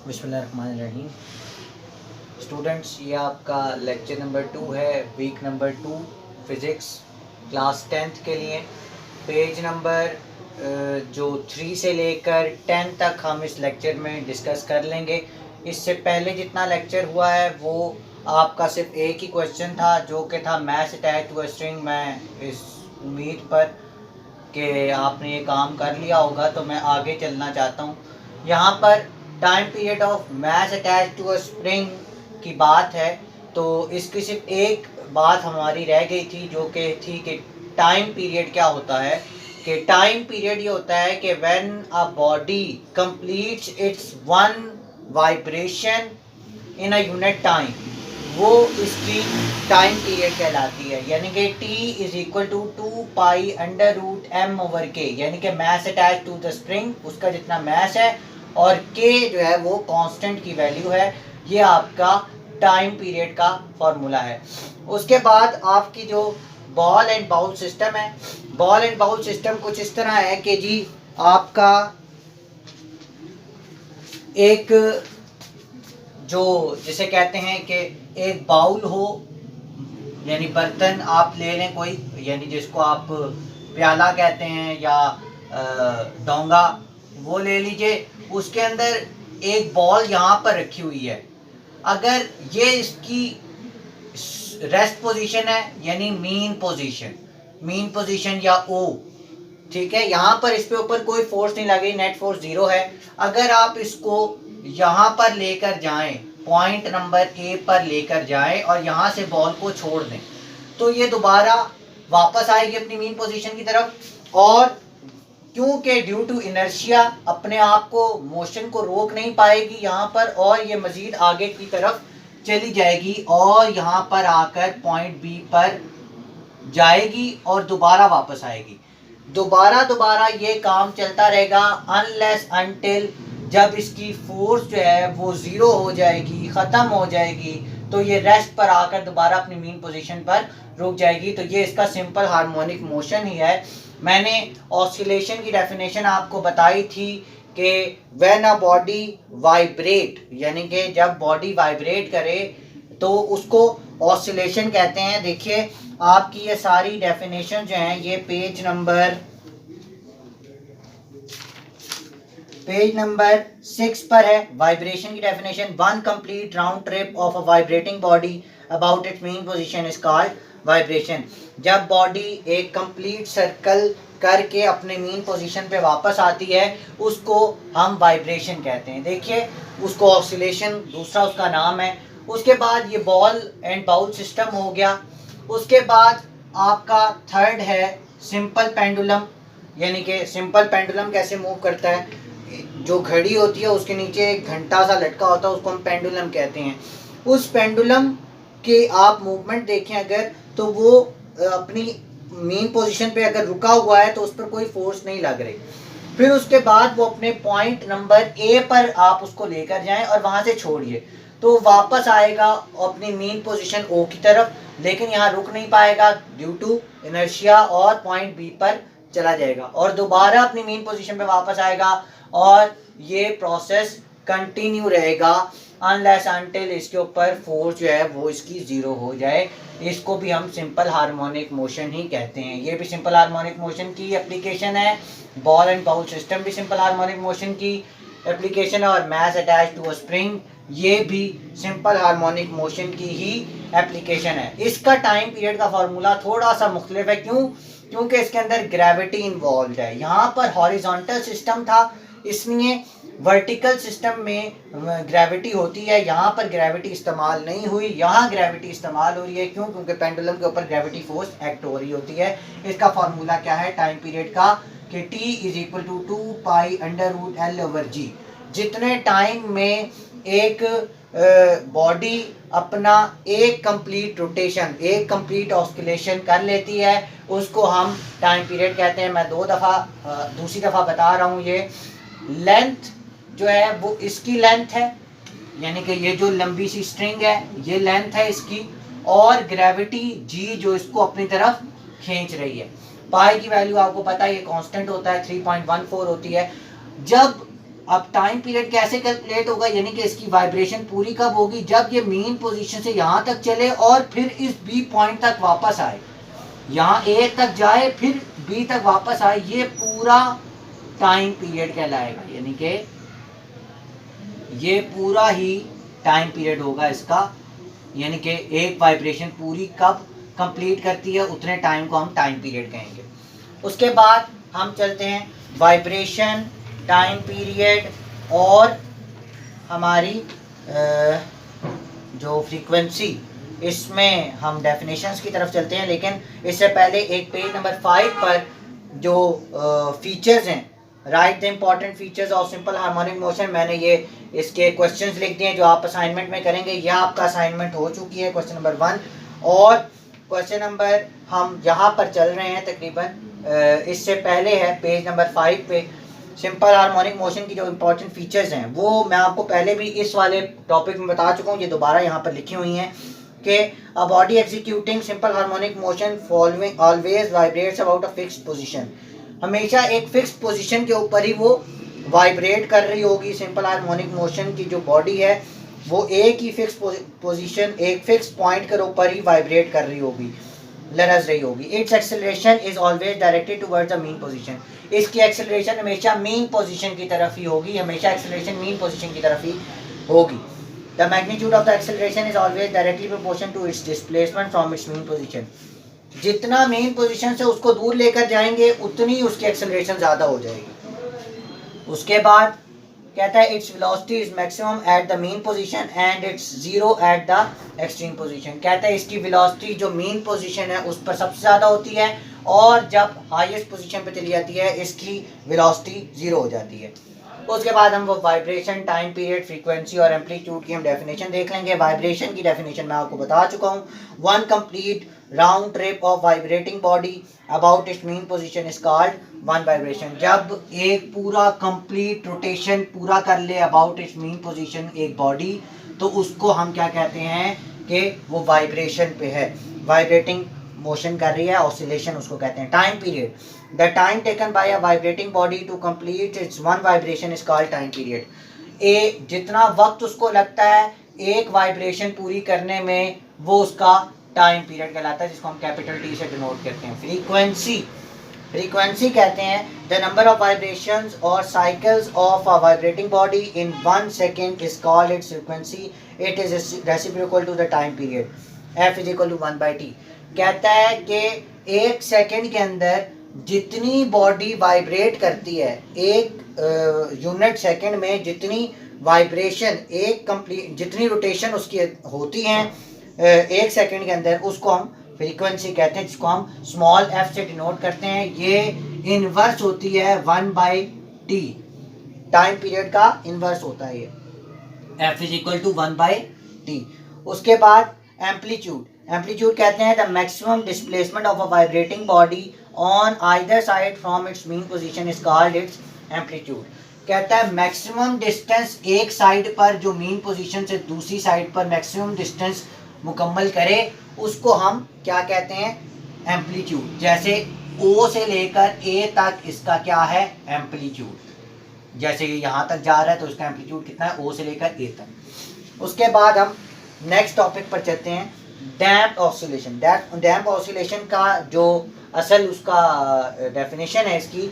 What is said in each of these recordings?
बिस्मिल्लाहिर्रहमानिर्रहीम। स्टूडेंट्स, ये आपका लेक्चर नंबर 2 है, week number 2 physics class 10th के लिए। पेज नंबर जो 3 से लेकर 10 तक हम इस लेक्चर में डिस्कस कर लेंगे। इससे पहले जितना लेक्चर हुआ है वो आपका सिर्फ एक ही क्वेश्चन था, जो कि था mass attach to a string. मैं इस उम्मीद पर कि आपने ये काम कर लिया होगा, तो मैं आगे चलना चाहता हूँ। यहाँ पर time period of mass attach to a spring की बात है, तो इसकी सिर्फ एक बात हमारी रह गई थी, जो कि थी कि टाइम पीरियड क्या होता है। कि टाइम पीरियड ये होता है कि when a body completes it's one vibration in a unit time, वो इसकी टाइम पीरियड कहलाती है। यानी कि T is equal to 2π√m/k, यानी कि mass attach to the spring, उसका जितना मैस है, और K जो है वो कांस्टेंट की वैल्यू है। ये आपका टाइम पीरियड का फॉर्मूला है। उसके बाद आपकी जो बॉल एंड बाउल सिस्टम है, बॉल एंड बाउल सिस्टम कुछ इस तरह है कि जी आपका एक जो जिसे कहते हैं कि एक बाउल हो, यानी बर्तन आप ले लें कोई, यानी जिसको आप प्याला कहते हैं या डोंगा, वो ले लीजिए। उसके अंदर एक बॉल यहाँ पर रखी हुई है। अगर ये इसकी रेस्ट पोजीशन है, यानी मीन पोजीशन या ओ, ठीक है, यहाँ पर इस पे ऊपर कोई फोर्स नहीं लगी, नेट फोर्स 0 है। अगर आप इसको यहाँ पर लेकर जाएं, पॉइंट नंबर ए पर लेकर जाएं और यहाँ से बॉल को छोड़ दें, तो ये दोबारा वापस आएगी अपनी मीन पोजीशन की तरफ। और क्योंकि ड्यू टू इनर्शिया अपने आप को, मोशन को रोक नहीं पाएगी यहाँ पर, और ये मजीद आगे की तरफ चली जाएगी और यहाँ पर आकर पॉइंट बी पर जाएगी और दोबारा वापस आएगी। दोबारा ये काम चलता रहेगा अनलेस अनटिल जब इसकी फोर्स जो है वो 0 हो जाएगी, ख़त्म हो जाएगी, तो ये रेस्ट पर आकर दोबारा अपनी मीन पोजीशन पर रुक जाएगी। तो ये इसका सिंपल हार्मोनिक मोशन ही है। मैंने ऑसिलेशन की डेफिनेशन आपको बताई थी कि व्हेन अ बॉडी वाइब्रेट, यानी कि जब बॉडी वाइब्रेट करे तो उसको ऑसिलेशन कहते हैं। देखिए आपकी ये सारी डेफिनेशन जो हैं ये पेज नंबर 6 पर है। वाइब्रेशन की definition, one complete round trip of a vibrating body about it's main position is called vibration. जब बॉडी एक कंप्लीट सर्कल करके अपने मीन पोजीशन पे वापस आती है, उसको हम वाइब्रेशन कहते हैं। देखिए उसको ऑसिलेशन दूसरा उसका नाम है। उसके बाद ये बॉल एंड बाउल सिस्टम हो गया। उसके बाद आपका थर्ड है सिंपल पेंडुलम, यानी कि सिंपल पेंडुलम कैसे मूव करता है। जो घड़ी होती है उसके नीचे एक घंटा सा लटका होता है, उसको हम पेंडुलम कहते हैं। उस पेंडुलम के आप मूवमेंट देखें अगर, तो वो अपनी मेन पोजीशन पे अगर रुका हुआ है तो उस पर कोई फोर्स नहीं लग रही। फिर उसके बाद वो अपने पॉइंट नंबर ए पर आप उसको लेकर जाएं और वहां से छोड़िए, तो वापस आएगा अपनी मेन पोजीशन ओ की तरफ, लेकिन यहाँ रुक नहीं पाएगा ड्यू टू इनर्शिया और पॉइंट बी पर चला जाएगा और दोबारा अपनी मेन पोजीशन पे वापस आएगा। और ये प्रोसेस कंटिन्यू रहेगा अनलेस अनटिल इसके ऊपर फोर्स जो है वो इसकी 0 हो जाए। इसको भी हम सिंपल हार्मोनिक मोशन ही कहते हैं। ये भी सिंपल हार्मोनिक मोशन की एप्लीकेशन है। बॉल एंड बाउल सिस्टम भी सिंपल हार्मोनिक मोशन की एप्लीकेशन है, और mass attach to a spring ये भी सिंपल हार्मोनिक मोशन की ही एप्लीकेशन है। इसका टाइम पीरियड का फॉर्मूला थोड़ा सा मुख्तलिफ है। क्योंकि इसके अंदर ग्रेविटी इन्वॉल्व है। यहाँ पर हॉरिजॉन्टल सिस्टम था, इसलिए वर्टिकल सिस्टम में ग्रेविटी होती है, यहाँ पर ग्रेविटी इस्तेमाल नहीं हुई, यहाँ ग्रेविटी इस्तेमाल हो रही है। क्योंकि पेंडुलम के ऊपर ग्रेविटी फोर्स एक्ट हो रही होती है। इसका फॉर्मूला क्या है टाइम पीरियड का, कि T is equal to 2π√L/g। जितने टाइम में एक बॉडी अपना एक कंप्लीट रोटेशन, एक कंप्लीट ऑस्किलेशन कर लेती है, उसको हम टाइम पीरियड कहते हैं। मैं दूसरी दफ़ा बता रहा हूँ। ये लेंथ जो है वो इसकी लेंथ है, यानी कि ये जो लंबी सी स्ट्रिंग है ये लेंथ है इसकी, और ग्रेविटी जी जो इसको अपनी तरफ खींच रही है। पाई की वैल्यू आपको पता है ये कांस्टेंट होता है, 3.14 होती है। जब अब टाइम पीरियड कैसे कैलकुलेट होगा, यानी कि इसकी वाइब्रेशन पूरी कब होगी, जब ये मीन पोजीशन से यहाँ तक चले और फिर इस बी पॉइंट तक वापस आए, यहाँ ए तक जाए फिर बी तक वापस आए, ये पूरा टाइम पीरियड कहलाएगा। यानी कि ये पूरा ही टाइम पीरियड होगा इसका, यानी कि एक वाइब्रेशन पूरी कब कंप्लीट करती है उतने टाइम को हम टाइम पीरियड कहेंगे। उसके बाद हम चलते हैं वाइब्रेशन, टाइम पीरियड और हमारी जो फ्रीक्वेंसी, इसमें हम डेफिनेशंस की तरफ चलते हैं। लेकिन इससे पहले एक पेज नंबर 5 पर जो फीचर्स हैं, right the important features of simple harmonic motion, मैंने ये इसके क्वेश्चंस लिख दिए जो आप असाइनमेंट में करेंगे। यह आपका असाइनमेंट हो चुकी है, क्वेश्चन नंबर 1 और क्वेश्चन नंबर हम यहाँ पर चल रहे हैं तकरीबन इससे पहले है पेज नंबर 5 पे। सिंपल हार्मोनिक मोशन की जो इम्पोर्टेंट फीचर्स हैं वो मैं आपको पहले भी इस वाले टॉपिक में बता चुका हूँ, ये दोबारा यहाँ पर लिखी हुई हैं कि a body executing simple harmonic motion following always vibrates about a fixed position, हमेशा एक फिक्स्ड पोजीशन के ऊपर ही वो वाइब्रेट कर रही होगी। सिंपल हार्मोनिक मोशन की जो बॉडी है वो एक ही फिक्स पोजीशन, एक फिक्स पॉइंट के ऊपर ही वाइब्रेट कर रही होगी, लरज रही होगी। It's acceleration is always directed towards the mean position, इसकी एक्सेलरेशन हमेशा मीन पोजीशन की तरफ ही होगी, हमेशा एक्सेलरेशन मीन पोजीशन की तरफ ही होगी। The magnitude of the acceleration is always directly proportional to its displacement from its mean position, जितना मेन पोजीशन से उसको दूर लेकर जाएंगे उतनी उसकी एक्सेलरेशन ज़्यादा हो जाएगी। उसके बाद कहता है its velocity is maximum at the mean position and it's zero at the extreme position, कहता है इसकी वेलोसिटी जो मीन पोजीशन है उस पर सबसे ज़्यादा होती है और जब हाईएस्ट पोजीशन पे चली जाती है इसकी वेलोसिटी जीरो हो जाती है। उसके बाद हम वो वाइब्रेशन, टाइम पीरियड, फ्रीक्वेंसी और एम्पलीट्यूड की हम डेफिनेशन देख लेंगे। वाइब्रेशन की डेफिनेशन मैं आपको बता चुका हूँ, one complete round trip of vibrating body about it's mean position is called one vibration, जब एक पूरा कंप्लीट रोटेशन पूरा कर ले अबाउट इट्स मीन पोजीशन एक बॉडी, तो उसको हम क्या कहते हैं कि वो वाइब्रेशन पे है, वाइब्रेटिंग मोशन कर रही है, ऑसिलेशन उसको कहते हैं। Time period, the time taken by a vibrating body to complete its one vibration is called time period, जितना वक्त उसको लगता है एक वाइब्रेशन पूरी करने में वो उसका टाइम पीरियड कहलाता है, जिसको हम कैपिटल टी से डिनोट करते हैं। फ्रीक्वेंसी, फ्रीक्वेंसी कहते हैं द नंबर ऑफ वाइब्रेशंस और cycles of a vibrating body in 1 second is called its frequency, it is reciprocal to the time period, F is equal to 1/t, कहता है कि एक सेकेंड के अंदर जितनी बॉडी वाइब्रेट करती है, एक यूनिट सेकेंड में जितनी वाइब्रेशन एक कंप्लीट, जितनी रोटेशन उसकी होती हैं एक सेकेंड के अंदर, उसको हम फ्रीक्वेंसी कहते हैं, जिसको हम स्मॉल एफ से डिनोट करते हैं। ये इनवर्स होती है 1/t, टाइम पीरियड का इनवर्स होता है ये, F is equal to 1/t। उसके बाद एम्पलीट्यूड, एम्पलीट्यूड कहते हैं the maximum displacement of a vibrating body on either side from its mean position is called it's amplitude, कहता है मैक्सिमम डिस्टेंस एक साइड पर जो मीन पोजीशन से दूसरी साइड पर मैक्सिमम डिस्टेंस मुकम्मल करे उसको हम क्या कहते हैं, एम्पलीट्यूड। जैसे O से लेकर A तक इसका क्या है, एम्पलीट्यूड, जैसे ये यहाँ तक जा रहा है तो इसका एम्पलीट्यूड कितना है, O से लेकर A तक। उसके बाद हम नेक्स्ट टॉपिक पर चलते हैं, डैम्प्ड ऑसिलेशन। डैम्प्ड ऑसिलेशन का जो असल उसका डेफिनेशन है इसकी,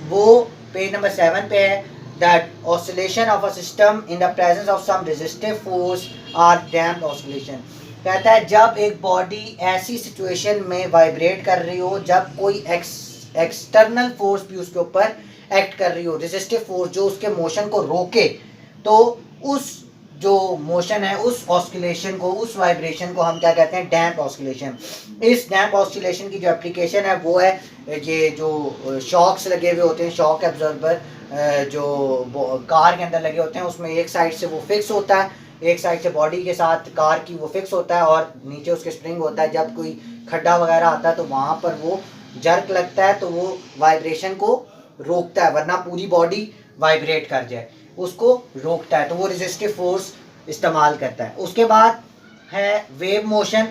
वो पेज नंबर 7 पे है। That oscillation of a system in the presence of some resistive force are damped oscillation, कहता है जब एक बॉडी ऐसी सिचुएशन में वाइब्रेट कर रही हो जब कोई एक्सटर्नल फोर्स भी उसके ऊपर एक्ट कर रही हो, रेजिस्टिव फोर्स जो उसके मोशन को रोके, तो उस जो मोशन है उस ऑस्किलेशन को, उस वाइब्रेशन को हम क्या कहते हैं, डैम्प ऑस्किलेशन। इस डैम्प ऑस्किलेशन की जो एप्लीकेशन है वो है ये जो शॉक्स लगे हुए होते हैं, शॉक एब्जॉर्बर जो कार के अंदर लगे होते हैं, उसमें एक साइड से वो फिक्स होता है, एक साइड से बॉडी के साथ कार की वो फिक्स होता है और नीचे उसके स्प्रिंग होता है। जब कोई खड्डा वगैरह आता है तो वहाँ पर वो जर्क लगता है तो वो वाइब्रेशन को रोकता है, वरना पूरी बॉडी वाइब्रेट कर जाए, उसको रोकता है, तो वो रेजिस्टिव फोर्स इस्तेमाल करता है। उसके बाद है वेव मोशन,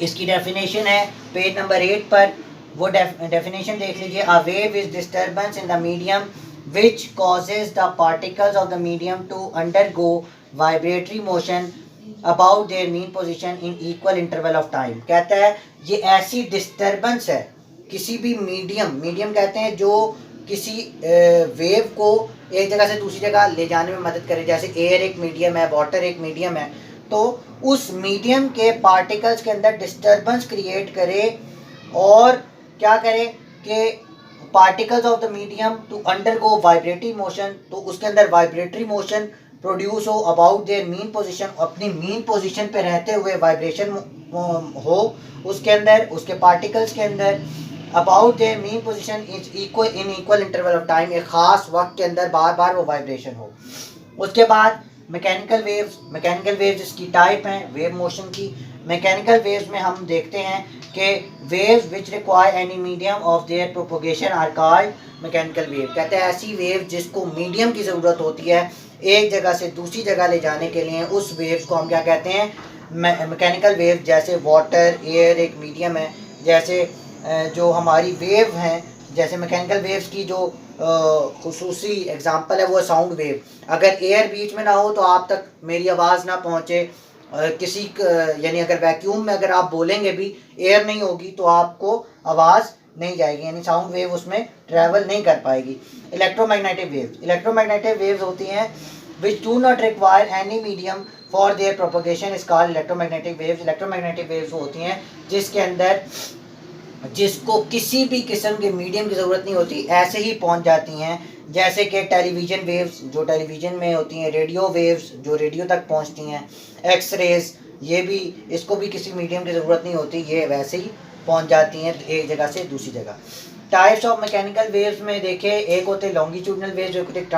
इसकी डेफिनेशन है पेज नंबर 8 पर, वो डेफिनेशन देख लीजिए। A wave is disturbance in the medium which causes the particles of the medium to undergo vibratory motion about their mean position in equal interval of time। कहता है ये ऐसी disturbance है किसी भी मीडियम कहते हैं जो किसी वेव को एक जगह से दूसरी जगह ले जाने में मदद करे, जैसे एयर एक मीडियम है, वाटर एक मीडियम है, तो उस मीडियम के पार्टिकल्स के अंदर डिस्टर्बेंस क्रिएट करे और क्या करे कि particles of the medium to undergo vibratory motion, तो उसके अंदर वाइब्रेटरी मोशन प्रोड्यूस हो अबाउट देयर मीन पोजीशन, अपनी मीन पोजीशन पे रहते हुए वाइब्रेशन हो उसके अंदर, उसके पार्टिकल्स के अंदर about their mean position is equal in equal interval of time, एक ख़ास वक्त के अंदर बार बार वो वाइब्रेशन हो। उसके बाद मैकेनिकल वेव्स इसकी टाइप हैं वेव मोशन की। मैकेनिकल वेव्स में हम देखते हैं कि waves which require any medium of their propagation are called mechanical wave. कहते हैं ऐसी वेव जिसको मीडियम की ज़रूरत होती है एक जगह से दूसरी जगह ले जाने के लिए, उस वेव्स को हम क्या कहते हैं, मैकेनिकल वेव। जैसे वाटर एयर एक मीडियम है, जैसे जो हमारी वेव हैं, जैसे मैकेनिकल वेव्स की जो खुसूसी एग्जांपल है वो साउंड वेव। अगर एयर बीच में ना हो तो आप तक मेरी आवाज़ ना पहुँचे, किसी यानी अगर वैक्यूम में अगर आप बोलेंगे भी एयर नहीं होगी तो आपको आवाज़ नहीं जाएगी, यानी साउंड वेव उसमें ट्रैवल नहीं कर पाएगी। इलेक्ट्रोमैग्नेटिक वेव्स होती हैं which do not require any medium for their propagation is called electromagnetic waves. Electromagnetic waves होती हैं जिसके अंदर जिसको किसी भी किस्म के मीडियम की ज़रूरत नहीं होती, ऐसे ही पहुंच जाती हैं। जैसे कि टेलीविज़न वेव्स जो टेलीविज़न में होती हैं, रेडियो वेव्स जो रेडियो तक पहुंचती हैं, एक्सरेज ये भी, इसको भी किसी मीडियम की ज़रूरत नहीं होती, ये वैसे ही पहुंच जाती हैं एक जगह से दूसरी जगह। टाइप्स ऑफ मैकेनिकल वेव्स में देखें, एक होते हैं लॉन्गिट्यूडनल वेव्स, एक होते हैं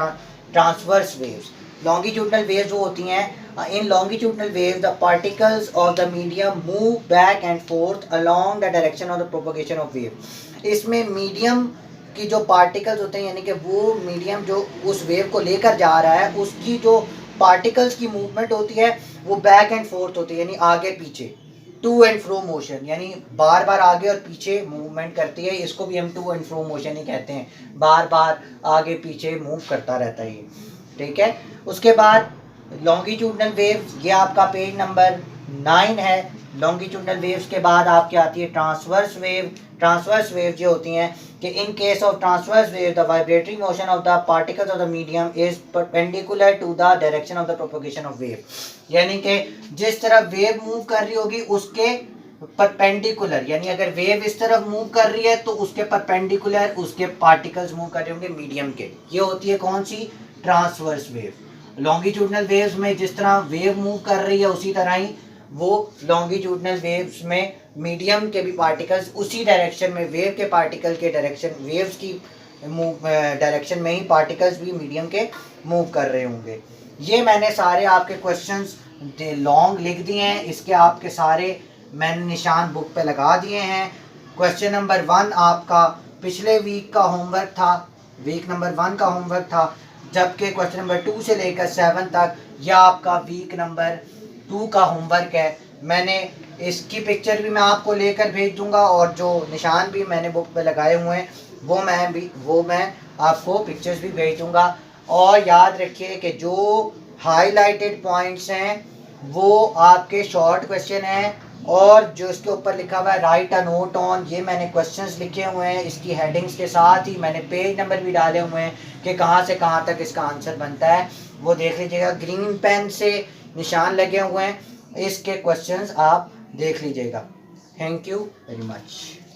ट्रांसवर्स वेव्स। लॉन्गिट्यूडनल वेव्स वो होती हैं, in longitudinal waves the particles of the medium move back and forth along the direction of the propagation of wave। इसमें मीडियम की जो पार्टिकल्स होते हैं, यानी कि वो मीडियम जो उस वेव को लेकर जा रहा है, उसकी जो पार्टिकल्स की मूवमेंट होती है वो बैक एंड फोर्थ होती है, यानी आगे पीछे, टू एंड फ्रो मोशन, यानी बार बार आगे और पीछे मूवमेंट करती है। इसको भी हम टू एंड फ्रो मोशन ही कहते हैं, बार बार आगे पीछे मूव करता रहता है ये, ठीक है। उसके बाद लॉन्गिट्यूडनल वेव्स, ये आपका पेज नंबर 9 है। लॉन्गिट्यूडनल वेव्स के बाद आपकी आती है ट्रांसवर्स वेव। ट्रांसवर्स वेव जो होती हैं कि in case of transverse wave the vibratory motion of the particles of the medium is perpendicular to the direction of the propagation of wave, यानी कि जिस तरफ वेव मूव कर रही होगी उसके परपेंडिकुलर, यानी अगर वेव इस तरफ मूव कर रही है तो उसके परपेंडिकुलर उसके पार्टिकल्स मूव कर रहे होंगे मीडियम के। ये होती है कौन सी, ट्रांसवर्स वेव। लॉन्गिट्यूडनल वेव्स में जिस तरह वेव मूव कर रही है उसी तरह ही वो लॉन्गिट्यूडनल वेव्स में मीडियम के भी पार्टिकल्स उसी डायरेक्शन में, वेव के पार्टिकल के डायरेक्शन, वेव्स की डायरेक्शन में ही पार्टिकल्स भी मीडियम के मूव कर रहे होंगे। ये मैंने सारे आपके क्वेश्चंस लॉन्ग लिख दिए हैं, इसके आपके सारे मैंने निशान बुक पे लगा दिए हैं। क्वेश्चन नंबर 1 आपका पिछले वीक का होमवर्क था, वीक नंबर 1 का होमवर्क था, जबकि क्वेश्चन नंबर 2 से लेकर 7 तक यह आपका वीक नंबर 2 का होमवर्क है। मैंने इसकी पिक्चर भी मैं आपको लेकर भेज दूंगा और जो निशान भी मैंने बुक पे लगाए हुए हैं वो मैं आपको पिक्चर्स भी भेज दूंगा। और याद रखिए कि जो हाईलाइटेड पॉइंट्स हैं वो आपके शॉर्ट क्वेश्चन हैं, और जो इसके ऊपर लिखा हुआ है राइट अ नोट ऑन, ये मैंने क्वेश्चंस लिखे हुए हैं इसकी हेडिंग्स के साथ ही मैंने पेज नंबर भी डाले हुए हैं कि कहाँ से कहाँ तक इसका आंसर बनता है, वो देख लीजिएगा। ग्रीन पेन से निशान लगे हुए हैं, इसके क्वेश्चंस आप देख लीजिएगा। Thank you very much.